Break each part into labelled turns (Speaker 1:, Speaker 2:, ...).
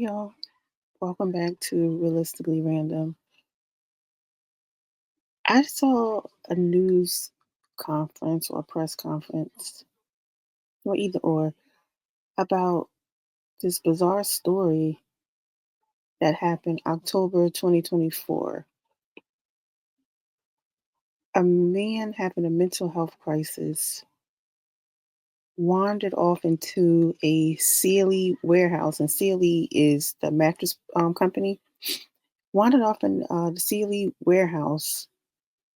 Speaker 1: y'all. Welcome back to Realistically Random. I saw a news conference or press conference, or either or, about this bizarre story that happened October 2024. A man having a mental health crisis wandered off into a Sealy warehouse, and Sealy is the mattress company. Wandered off in the Sealy warehouse,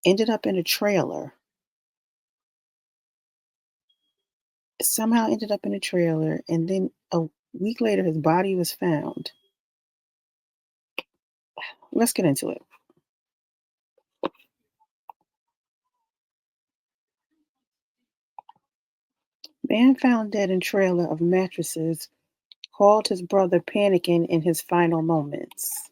Speaker 1: ended up in a trailer. Somehow ended up in a trailer, and then a week later, his body was found. Let's get into it. Man found dead in trailer of mattresses, called his brother panicking in his final moments.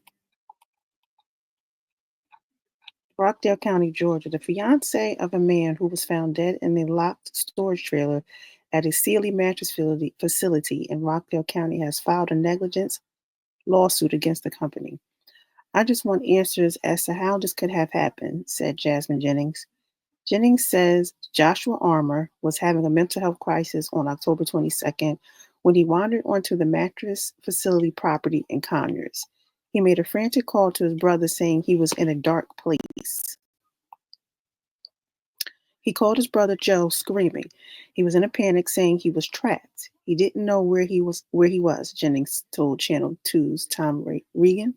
Speaker 1: Rockdale County, Georgia. The fiance of a man who was found dead in a locked storage trailer at a Sealy mattress facility in Rockdale County has filed a negligence lawsuit against the company. I just want answers as to how this could have happened, said Jasmine Jennings. Jennings says Joshua Armour was having a mental health crisis on October 22nd when he wandered onto the mattress facility property in Conyers. He made a frantic call to his brother saying he was in a dark place. He called his brother Joe screaming. He was in a panic saying he was trapped. He didn't know where he was, Jennings told Channel 2's Tom Regan.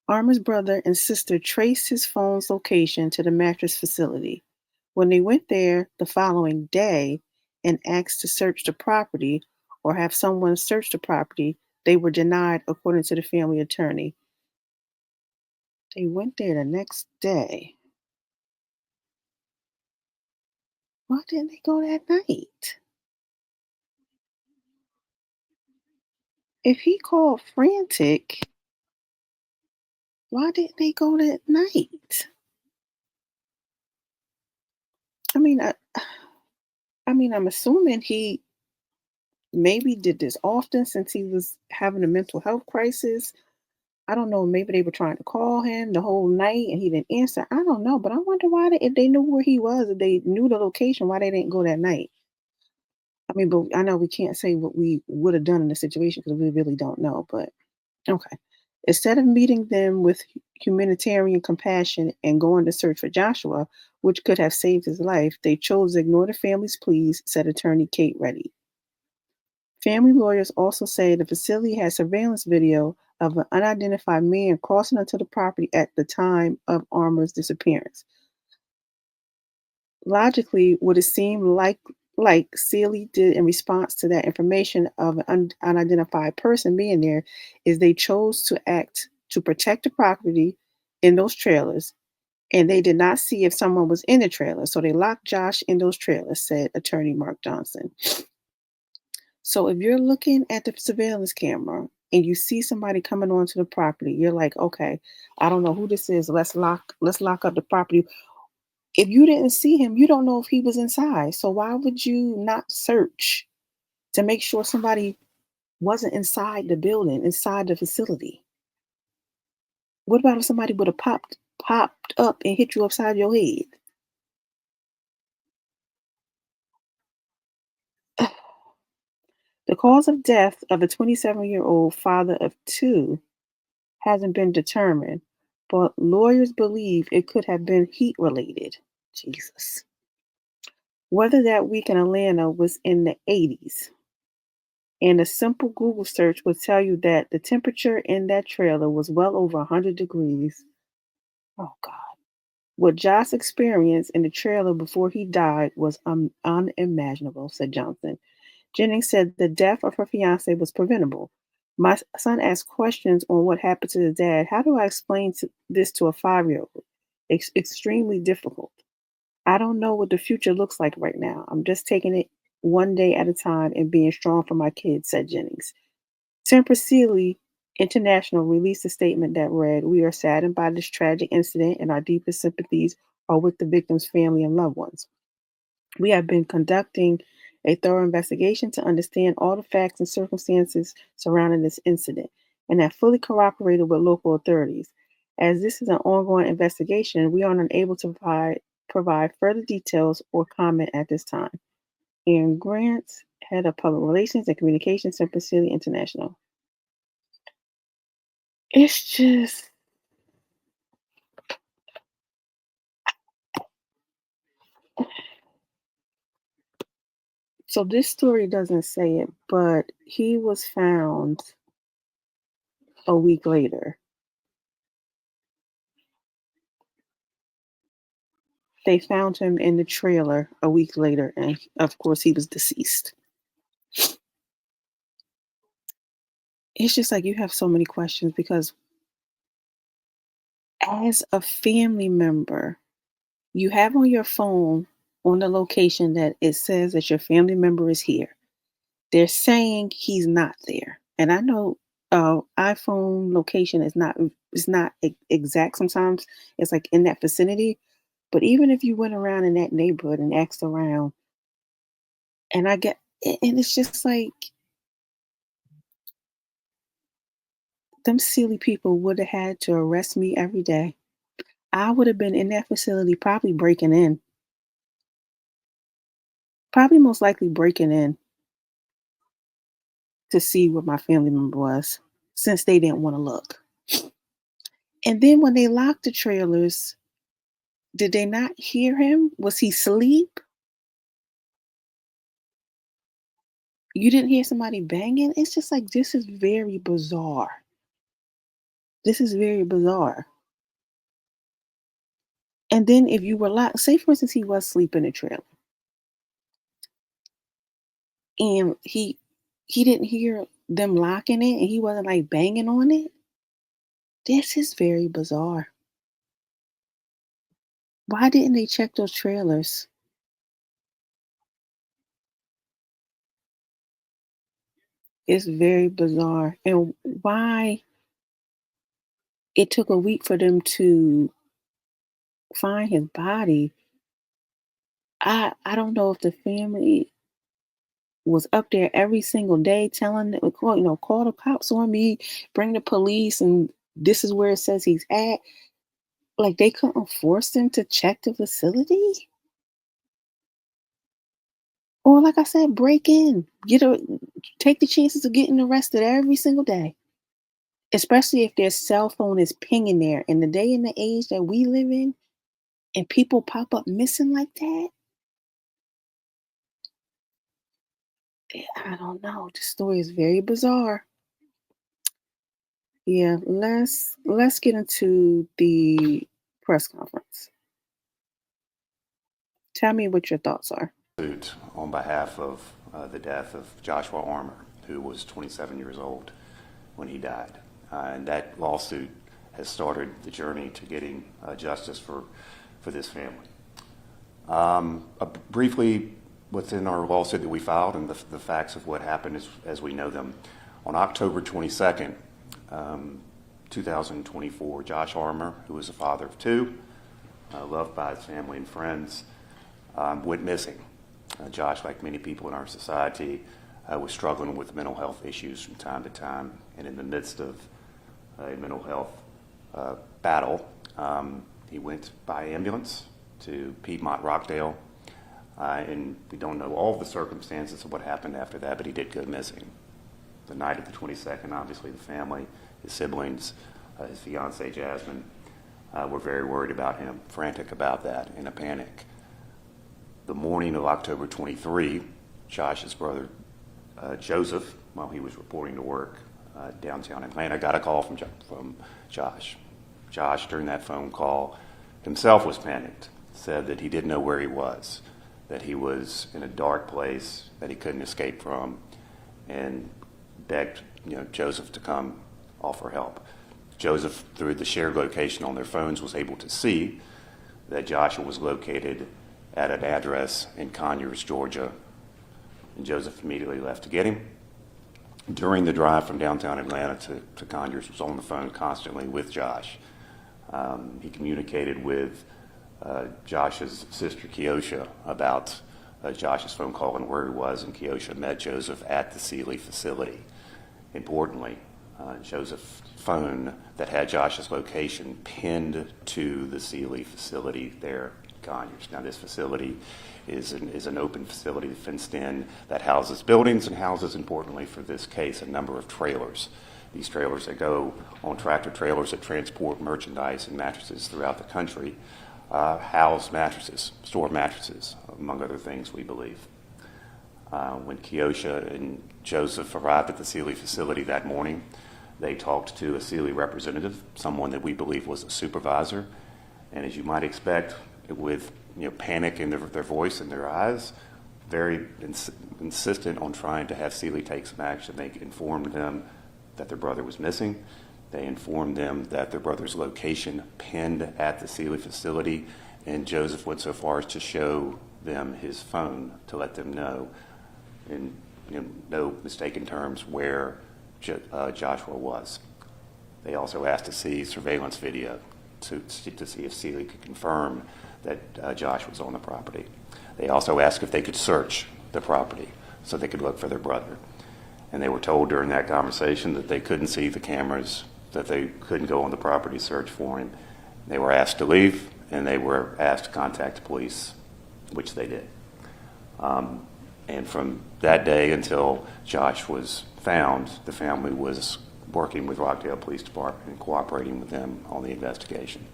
Speaker 1: Armour's brother and sister traced his phone's location to the mattress facility. When they went there the following day and asked to search the property or have someone search the property, they were denied, according to the family attorney. They went there the next day. Why didn't they go that night? If he called frantic, why didn't they go that night? I mean, I'm assuming he maybe did this often since he was having a mental health crisis. I don't know, maybe they were trying to call him the whole night and he didn't answer. I don't know, but I wonder why if they knew where he was, if they knew the location, why they didn't go that night. I mean, but I know we can't say what we would have done in the situation because we really don't know. But okay. Instead of meeting them with humanitarian compassion and going to search for Joshua, which could have saved his life, they chose to ignore the family's pleas, said attorney Kate Reddy. Family lawyers also say the facility had surveillance video of an unidentified man crossing onto the property at the time of Armour's disappearance. Logically, would it seem like Sealy did in response to that information of an unidentified person being there is they chose to act to protect the property in those trailers, and they did not see if someone was in the trailer, so they locked Josh in those trailers, said attorney Mark Johnson. So if you're looking at the surveillance camera and you see somebody coming onto the property, you're like, okay, I don't know who this is. Let's lock up the property. If you didn't see him, you don't know if he was inside. So why would you not search to make sure somebody wasn't inside the building, inside the facility? What about if somebody would have popped up and hit you upside your head? The cause of death of the 27-year-old father of two hasn't been determined, but lawyers believe it could have been heat related. Jesus. Weather that week in Atlanta was in the 80s, and a simple Google search would tell you that the temperature in that trailer was well over 100 degrees. Oh, God. What Josh experienced in the trailer before he died was unimaginable, said Johnson. Jennings said the death of her fiance was preventable. My son asked questions on what happened to his dad. How do I explain this to a 5-year-old? It's extremely difficult. I don't know what the future looks like right now. I'm just taking it one day at a time and being strong for my kids, said Jennings. Temper Sealy International released a statement that read, "We are saddened by this tragic incident and our deepest sympathies are with the victim's family and loved ones. We have been conducting a thorough investigation to understand all the facts and circumstances surrounding this incident, and have fully cooperated with local authorities. As this is an ongoing investigation, we are unable to provide further details or comment at this time. Aaron Grant, Head of Public Relations and Communications, Simple City International. It's just so this story doesn't say it, but he was found a week later. They found him in the trailer a week later, and of course, he was deceased. It's just like you have so many questions because, as a family member, you have on your phone on the location that it says that your family member is here. They're saying he's not there, and I know iPhone location is not exact. Sometimes it's like in that vicinity, but even if you went around in that neighborhood and asked around, and and it's just like them silly people would have had to arrest me every day. I would have been in that facility probably breaking in, probably most likely breaking in to see what my family member was since they didn't want to look. And then when they locked the trailers, did they not hear him? Was he asleep? You didn't hear somebody banging? It's just like this is very bizarre. This is very bizarre. And then if you were locked, say for instance he was sleeping in a trailer and he didn't hear them locking it and he wasn't like banging on it. This is very bizarre. Why didn't they check those trailers? It's very bizarre. And why it took a week for them to find his body. I don't know if the family was up there every single day telling them, call the cops on me, bring the police, and this is where it says he's at. Like they couldn't force them to check the facility? Or like I said, break in. Take the chances of getting arrested every single day. Especially if their cell phone is pinging there. In the day and the age that we live in, and people pop up missing like that, I don't know. The story is very bizarre. Yeah, let's get into the press conference. Tell me what your thoughts are.
Speaker 2: On behalf of the death of Joshua Armour, who was 27 years old when he died. And that lawsuit has started the journey to getting justice for this family. Briefly, within our lawsuit that we filed and the facts of what happened as we know them, on October 22nd, 2024, Josh Armour, who was a father of two, loved by his family and friends, went missing. Josh, like many people in our society, was struggling with mental health issues from time to time, and in the midst of a mental health battle, he went by ambulance to Piedmont Rockdale, and we don't know all of the circumstances of what happened after that, but he did go missing. The night of the 22nd, obviously the family, his siblings, his fiancee Jasmine, were very worried about him, frantic about that, in a panic. The morning of October 23, Josh's brother, Joseph, while he was reporting to work downtown Atlanta, got a call from Josh. Josh, during that phone call, himself was panicked, said that he didn't know where he was, that he was in a dark place that he couldn't escape from, and begged Joseph to come offer help. Joseph, through the shared location on their phones, was able to see that Joshua was located at an address in Conyers, Georgia, and Joseph immediately left to get him. During the drive from downtown Atlanta to Conyers, was on the phone constantly with Josh. He communicated with Josh's sister Keosha about Josh's phone call and where he was, and Keosha met Joseph at the Sealy facility. Importantly, Joseph's phone that had Josh's location pinned to the Sealy facility there in Conyers. Now, this facility is an open facility, fenced in, that houses buildings and houses, importantly for this case, a number of trailers. These trailers that go on tractor trailers that transport merchandise and mattresses throughout the country house mattresses, store mattresses, among other things, we believe. When Keosha and Joseph arrived at the Sealy facility that morning, they talked to a Sealy representative, someone that we believe was a supervisor, and as you might expect, with panic in their voice and their eyes, very insistent on trying to have Sealy take some action. They informed them that their brother was missing. They informed them that their brother's location pinned at the Sealy facility, and Joseph went so far as to show them his phone to let them know, in no mistaken terms, where Joshua was. They also asked to see surveillance video to see if Sealy could confirm that Josh was on the property. They also asked if they could search the property so they could look for their brother. And they were told during that conversation that they couldn't see the cameras, that they couldn't go on the property search for him. They were asked to leave, and they were asked to contact the police, which they did. And from that day until Josh was found, the family was working with Rockdale Police Department and cooperating with them on the investigation.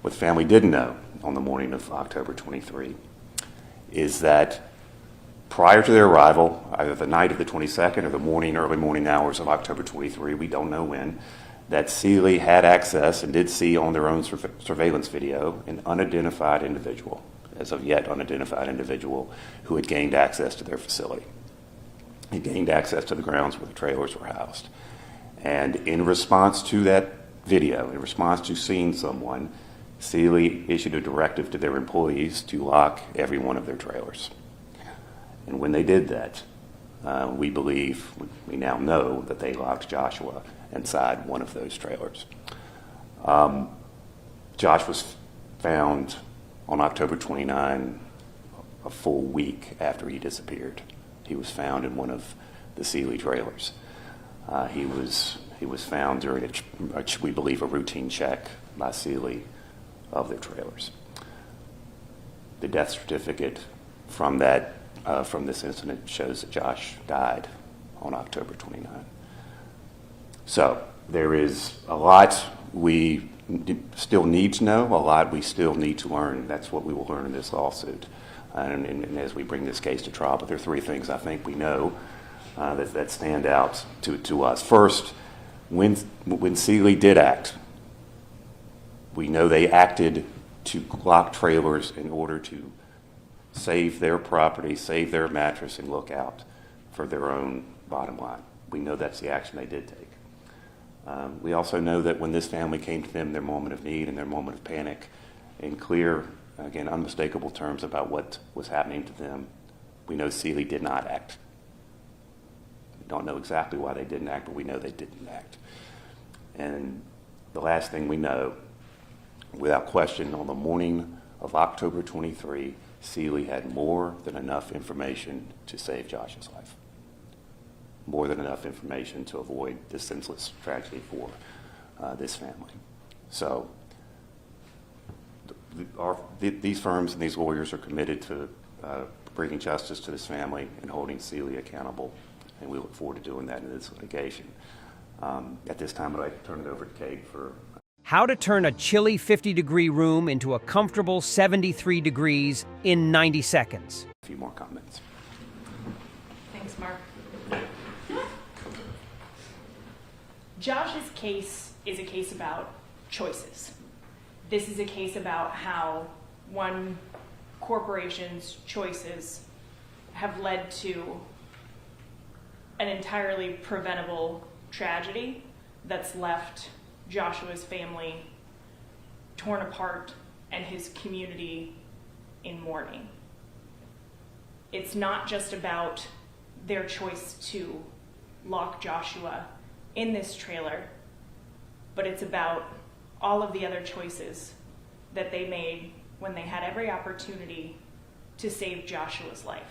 Speaker 2: What the family didn't know on the morning of October 23 is that prior to their arrival, either the night of the 22nd or the early morning hours of October 23, we don't know when, that Sealy had access and did see on their own surveillance video an unidentified individual, as of yet unidentified individual, who had gained access to their facility. He gained access to the grounds where the trailers were housed. And in response to that video, in response to seeing someone, Sealy issued a directive to their employees to lock every one of their trailers. And when they did that, we now know that they locked Joshua inside one of those trailers. Josh was found on October 29, a full week after he disappeared. He was found in one of the Sealy trailers. He was found during we believe a routine check by Sealy of their trailers. The death certificate from this incident shows that Josh died on October 29. So there is a lot we still need to know, a lot we still need to learn. That's what we will learn in this lawsuit and as we bring this case to trial. But there are three things I think we know that stand out to us. First, when Sealy did act, we know they acted to lock trailers in order to save their property, save their mattress, and look out for their own bottom line. We know that's the action they did take. We also know that when this family came to them in their moment of need and their moment of panic, in clear, again, unmistakable terms about what was happening to them, we know Sealy did not act. We don't know exactly why they didn't act, but we know they didn't act. And the last thing we know, without question, on the morning of October 23, Sealy had more than enough information to save Josh's life. More than enough information to avoid this senseless tragedy for this family. So these firms and these lawyers are committed to bringing justice to this family and holding Sealy accountable, and we look forward to doing that in this litigation. At this time, I'd like to turn it over to Kate for...
Speaker 3: How to turn a chilly 50-degree room into a comfortable 73 degrees in 90 seconds.
Speaker 2: A few more comments.
Speaker 4: Thanks, Mark. Josh's case is a case about choices. This is a case about how one corporation's choices have led to an entirely preventable tragedy that's left Joshua's family torn apart and his community in mourning. It's not just about their choice to lock Joshua in this trailer, but it's about all of the other choices that they made when they had every opportunity to save Joshua's life.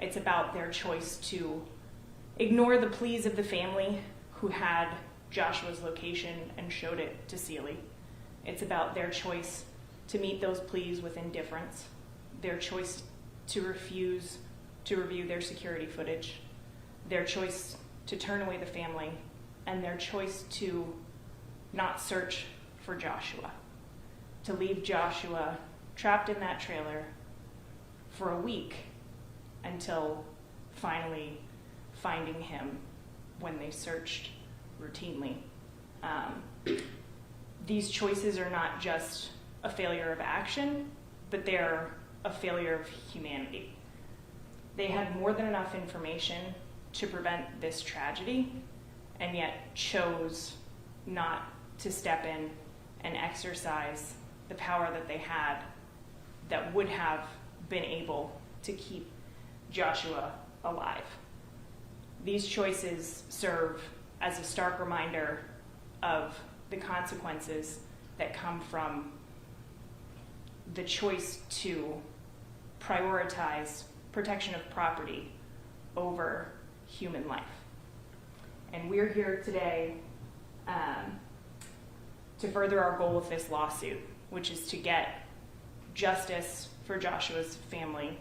Speaker 4: It's about their choice to ignore the pleas of the family who had Joshua's location and showed it to Sealy. It's about their choice to meet those pleas with indifference, their choice to refuse to review their security footage, their choice to turn away the family, and their choice to not search for Joshua, to leave Joshua trapped in that trailer for a week until finally finding him when they searched routinely. These choices are not just a failure of action, but they're a failure of humanity. They had more than enough information to prevent this tragedy, and yet chose not to step in and exercise the power that they had that would have been able to keep Joshua alive. These choices serve as a stark reminder of the consequences that come from the choice to prioritize protection of property over human life. And we're here today to further our goal with this lawsuit, which is to get justice for Joshua's family,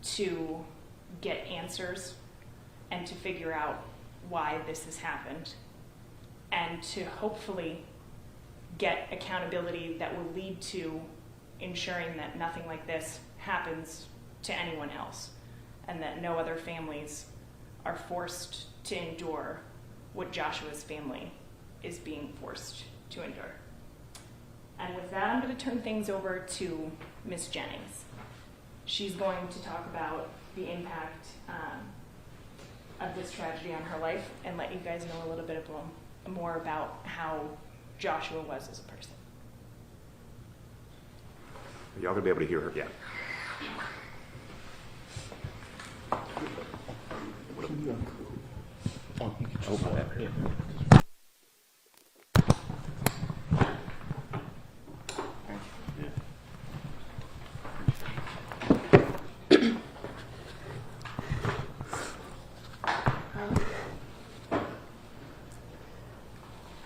Speaker 4: to get answers, and to figure out why this has happened, and to hopefully get accountability that will lead to ensuring that nothing like this happens to anyone else, and that no other families are forced to endure what Joshua's family is being forced to endure. And with that, I'm going to turn things over to Ms. Jennings. She's going to talk about the impact of this tragedy on her life and let you guys know a little bit more about how Joshua was as a person.
Speaker 2: Y'all gonna be able to hear her? Yeah.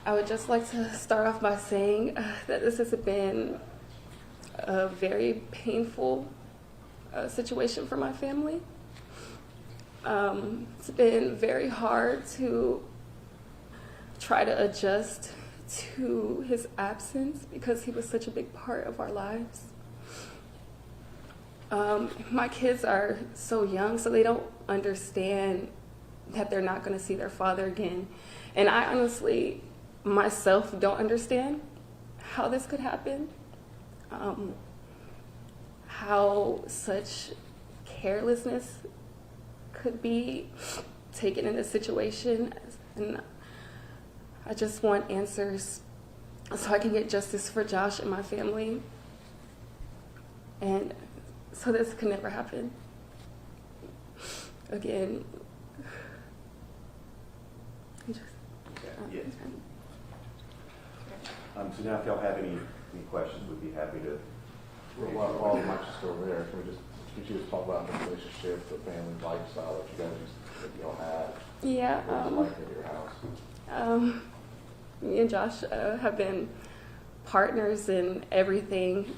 Speaker 5: I would just like to start off by saying that this has been a very painful situation for my family. It's been very hard to try to adjust to his absence because he was such a big part of our lives. My kids are so young, so they don't understand that they're not going to see their father again. And I honestly, myself, don't understand how this could happen. How such carelessness could be taken in this situation. And I just want answers so I can get justice for Josh and my family. And so this could never happen again.
Speaker 2: Yeah. So now if y'all have any questions, we'd be happy to.
Speaker 6: While the mic's just over there, could you just talk about the relationship, the family lifestyle that y'all have?
Speaker 5: Yeah.
Speaker 6: What was it like at your house?
Speaker 5: Me and Josh have been partners in everything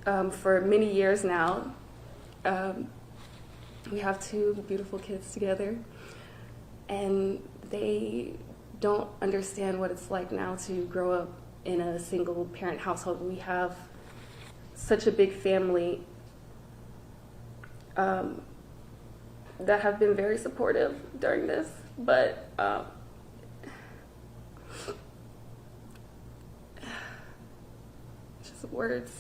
Speaker 5: for many years now. We have two beautiful kids together, and they don't understand what it's like now to grow up in a single parent household. We have such a big family that have been very supportive during this, but just words.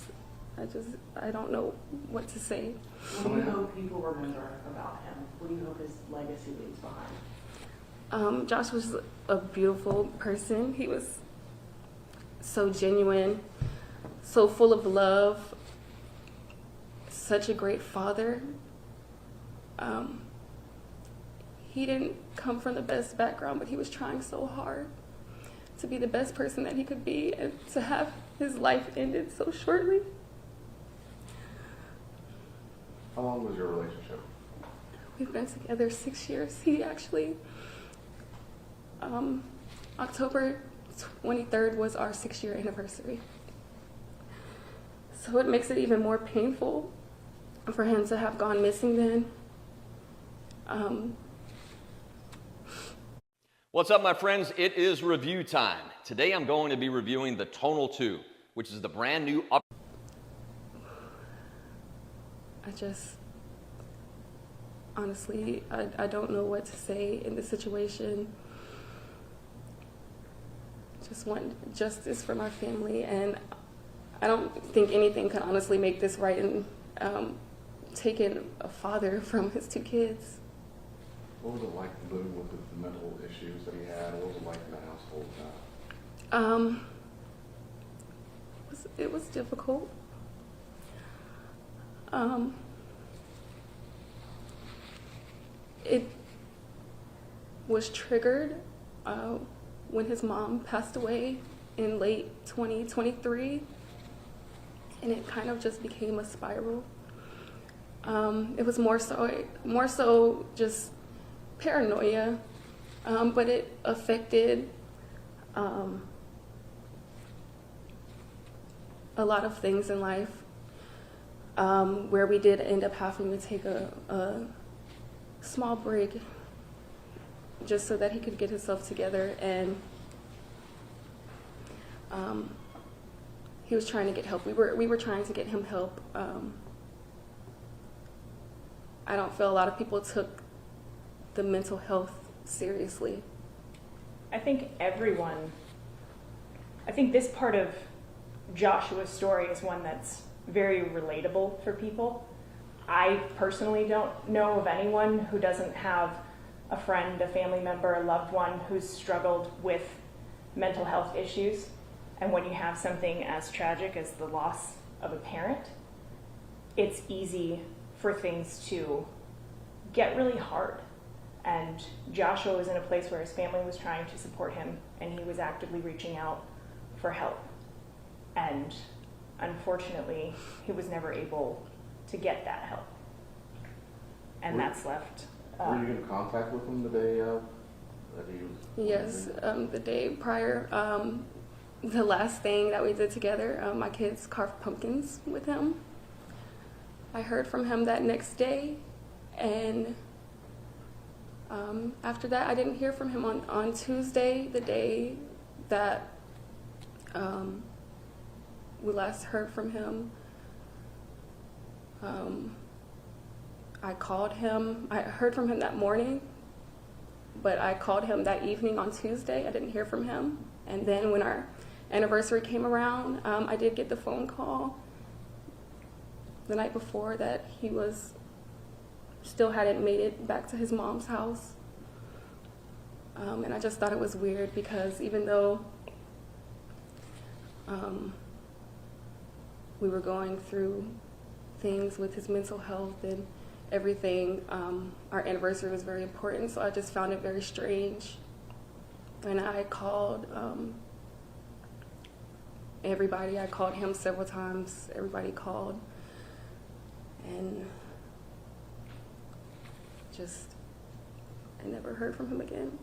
Speaker 5: I don't know what to say.
Speaker 7: What do you hope people remember about him? What do you hope his legacy leaves behind?
Speaker 5: Josh was a beautiful person. He was so genuine, so full of love, such a great father. He didn't come from the best background, but he was trying so hard to be the best person that he could be, and to have his life ended so shortly.
Speaker 6: How long was your relationship?
Speaker 5: We've been together 6 years. He actually, October 23rd was our 6-year anniversary. So it makes it even more painful for him to have gone missing then.
Speaker 8: What's up, my friends? It is review time. Today I'm going to be reviewing the Tonal 2, which is the brand new
Speaker 5: Honestly, I don't know what to say in this situation. Just want justice for my family, and I don't think anything can honestly make this right in taking a father from his 2 kids.
Speaker 6: What was it like living with the mental issues that he had? What was it like in the household?
Speaker 5: It was difficult. It was triggered when his mom passed away in late 2023, and it kind of just became a spiral. It was more so just paranoia, but it affected a lot of things in life, where we did end up having to take a small break just so that he could get himself together, and he was trying to get help. We were trying to get him help. I don't feel a lot of people took the mental health seriously.
Speaker 4: I think this part of Joshua's story is one that's very relatable for people. I personally don't know of anyone who doesn't have a friend, a family member, a loved one who's struggled with mental health issues. And when you have something as tragic as the loss of a parent, it's easy for things to get really hard. And Joshua was in a place where his family was trying to support him, and he was actively reaching out for help. And unfortunately, he was never able to get that help. And that's left.
Speaker 6: Were you in contact with him the day that he was?
Speaker 5: Yes, the day prior. The last thing that we did together, my kids carved pumpkins with him. I heard from him that next day, and after that, I didn't hear from him on Tuesday, the day that we last heard from him. I called him. I heard from him that morning, but I called him that evening on Tuesday. I didn't hear from him. And then when our anniversary came around, I did get the phone call the night before that he still hadn't made it back to his mom's house. And I just thought it was weird because even though we were going through things with his mental health and everything, our anniversary was very important, so I just found it very strange. And I called everybody. I called him several times. Everybody called. And I never heard from him again.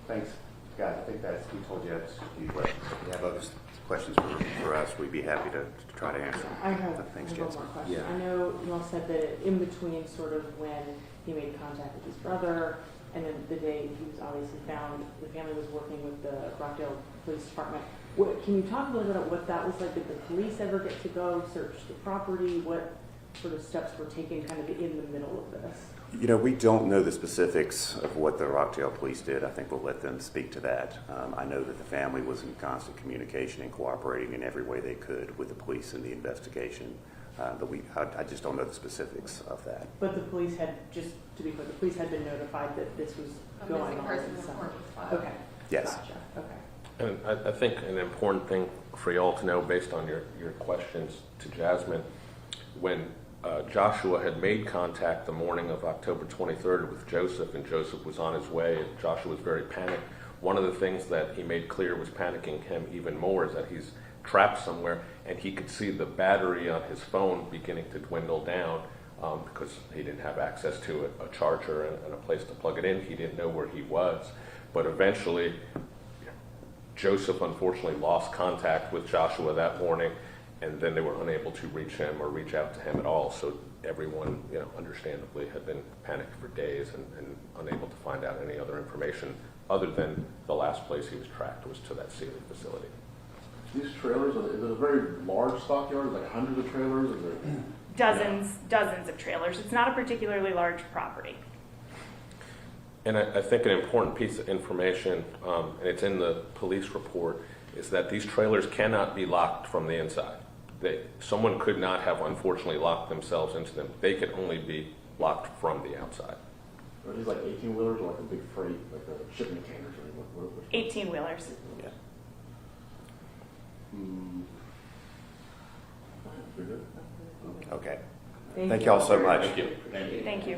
Speaker 2: Thanks, Scott. I think we told you that's a few questions. If you have other questions for us, we'd be happy to try to answer them.
Speaker 7: I have
Speaker 2: Thanks,
Speaker 7: one more
Speaker 2: Jensen.
Speaker 7: question.
Speaker 2: Yeah.
Speaker 7: I know you all said that in between sort of when he made contact with his brother and then the day he was obviously found, the family was working with the Rockdale Police Department. Can you talk a little bit about what that was like? Did the police ever get to go search the property? What sort of steps were taken kind of in the middle of this?
Speaker 2: You know, we don't know the specifics of what the Rockdale police did. I think we'll let them speak to that. I know that the family was in constant communication and cooperating in every way they could with the police in the investigation. But I just don't know the specifics of that.
Speaker 7: But the police had, just to be clear, the police had been notified that this was going on. Okay.
Speaker 2: Yes.
Speaker 7: Gotcha. Okay.
Speaker 9: And I think an important thing for y'all to know based on your questions to Jasmine, when Joshua had made contact the morning of October 23rd with Joseph, and Joseph was on his way, and Joshua was very panicked. One of the things that he made clear was panicking him even more is that he's trapped somewhere, and he could see the battery on his phone beginning to dwindle down because he didn't have access to a charger and a place to plug it in. He didn't know where he was. But eventually, Joseph unfortunately lost contact with Joshua that morning, and then they were unable to reach him or reach out to him at all. So everyone, understandably, had been panicked for days and unable to find out any other information other than the last place he was tracked was to that Sealy facility.
Speaker 6: These trailers, is it a very large stockyard, like hundreds of trailers? Is it...
Speaker 4: Dozens of trailers. It's not a particularly large property.
Speaker 9: And I think an important piece of information, and it's in the police report, is that these trailers cannot be locked from the inside. Someone could not have, unfortunately, locked themselves into them. They could only be locked from the outside.
Speaker 6: Are these like 18-wheelers or like a big freight, like a shipping containers?
Speaker 4: 18-wheelers.
Speaker 9: Yeah.
Speaker 2: Okay. Thank you all so much.
Speaker 9: Thank you.
Speaker 4: Thank you.